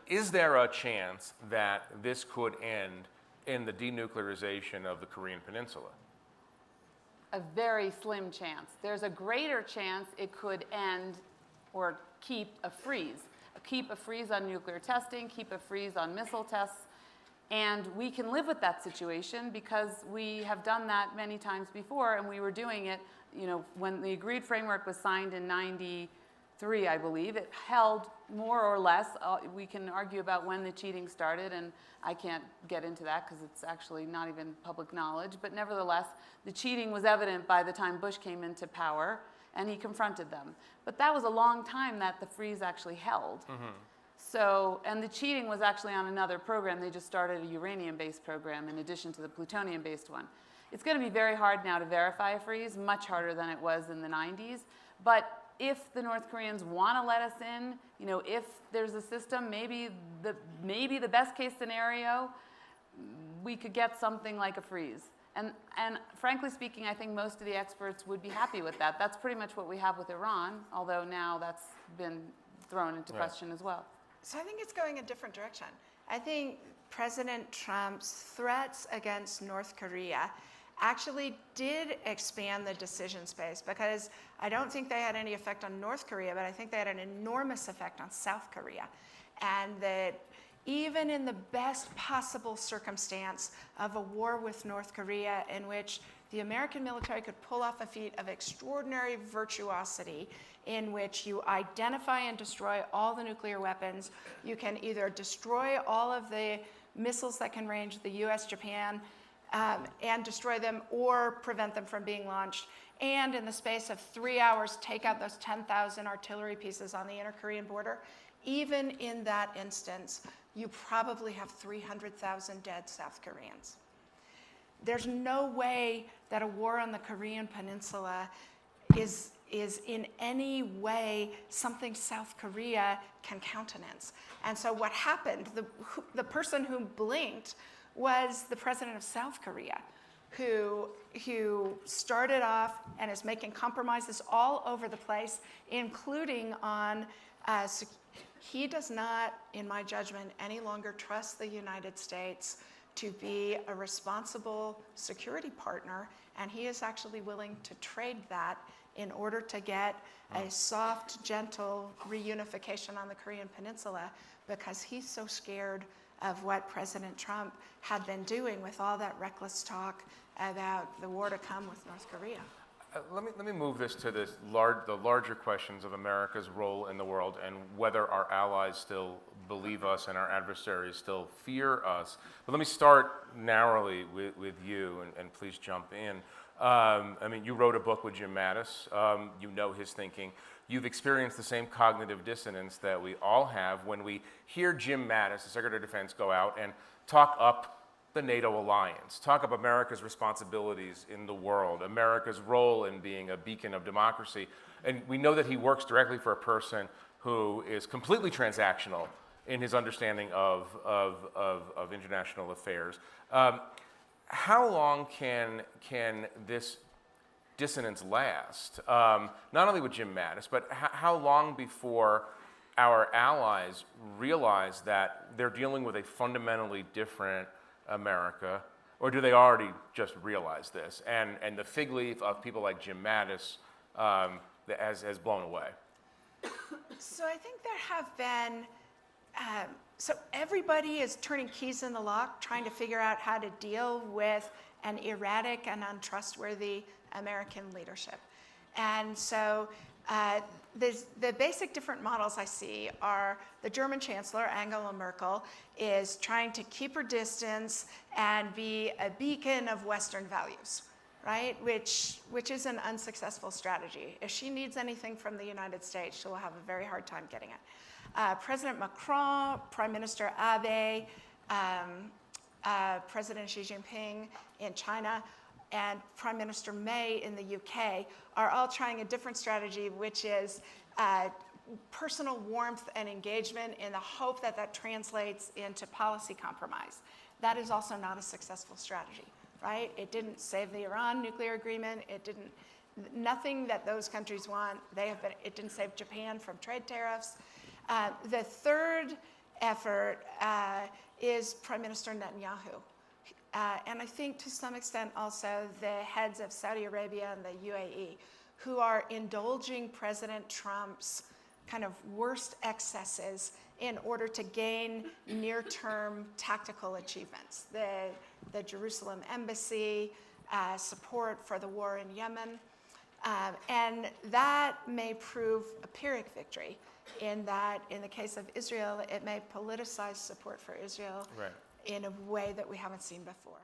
is there a chance that this could end in the denuclearization of the Korean Peninsula? A very slim chance. There's a greater chance it could end or keep a freeze. Keep a freeze on nuclear testing, keep a freeze on missile tests, and we can live with that situation because we have done that many times before, and we were doing it, when the agreed framework was signed in 93, I believe, it held more or less, we can argue about when the cheating started, and I can't get into that because it's actually not even public knowledge, but nevertheless, the cheating was evident by the time Bush came into power, and he confronted them. But that was a long time that the freeze actually held. Mm-hmm. So, and the cheating was actually on another program. They just started a uranium-based program in addition to the plutonium-based one. It's going to be very hard now to verify a freeze, much harder than it was in the 90s. But if the North Koreans want to let us in, if there's a system, maybe the best case scenario, we could get something like a freeze. And frankly speaking, I think most of the experts would be happy with that. That's pretty much what we have with Iran, although now that's been thrown into question as well. So I think it's going a different direction. I think President Trump's threats against North Korea actually did expand the decision space, because I don't think they had any effect on North Korea, but I think they had an enormous effect on South Korea. And that even in the best possible circumstance of a war with North Korea, in which the American military could pull off a feat of extraordinary virtuosity, in which you identify and destroy all the nuclear weapons, you can either destroy all of the missiles that can range the US, Japan, and destroy them, or prevent them from being launched, and in the space of 3 hours take out those 10,000 artillery pieces on the inter-Korean border. Even in that instance, you probably have 300,000 dead South Koreans. There's no way that a war on the Korean Peninsula is in any way something South Korea can countenance. And so what happened, the person who blinked was the president of South Korea, who started off and is making compromises all over the place, including on he does not, in my judgment, any longer trust the United States to be a responsible security partner, and he is actually willing to trade that in order to get a soft, gentle reunification on the Korean Peninsula, because he's so scared of what President Trump had been doing with all that reckless talk about the war to come with North Korea. Let me move this to the larger questions of America's role in the world and whether our allies still believe us and our adversaries still fear us. But let me start narrowly with you, and please jump in. You wrote a book with Jim Mattis. You know his thinking. You've experienced the same cognitive dissonance that we all have when we hear Jim Mattis, the Secretary of Defense, go out and talk up the NATO alliance, talk up America's responsibilities in the world, America's role in being a beacon of democracy. And we know that he works directly for a person who is completely transactional in his understanding of international affairs. How long can this dissonance last? Not only with Jim Mattis, but how long before our allies realize that they're dealing with a fundamentally different America, or do they already just realize this? And the fig leaf of people like Jim Mattis has blown away. So I think there have been, so everybody is turning keys in the lock, trying to figure out how to deal with an erratic and untrustworthy American leadership. And so the basic different models I see are the German Chancellor, Angela Merkel, is trying to keep her distance and be a beacon of Western values, right? Which is an unsuccessful strategy. If she needs anything from the United States, she will have a very hard time getting it. President Macron, Prime Minister Abe, President Xi Jinping in China, and Prime Minister May in the UK are all trying a different strategy, which is personal warmth and engagement in the hope that that translates into policy compromise. That is also not a successful strategy, right? It didn't save the Iran nuclear agreement. Nothing that those countries want. It didn't save Japan from trade tariffs. The third effort is Prime Minister Netanyahu. And I think to some extent also the heads of Saudi Arabia and the UAE, who are indulging President Trump's kind of worst excesses in order to gain near-term tactical achievements. The Jerusalem embassy, support for the war in Yemen, and that may prove a Pyrrhic victory in that, in the case of Israel, it may politicize support for Israel Right. in a way that we haven't seen before.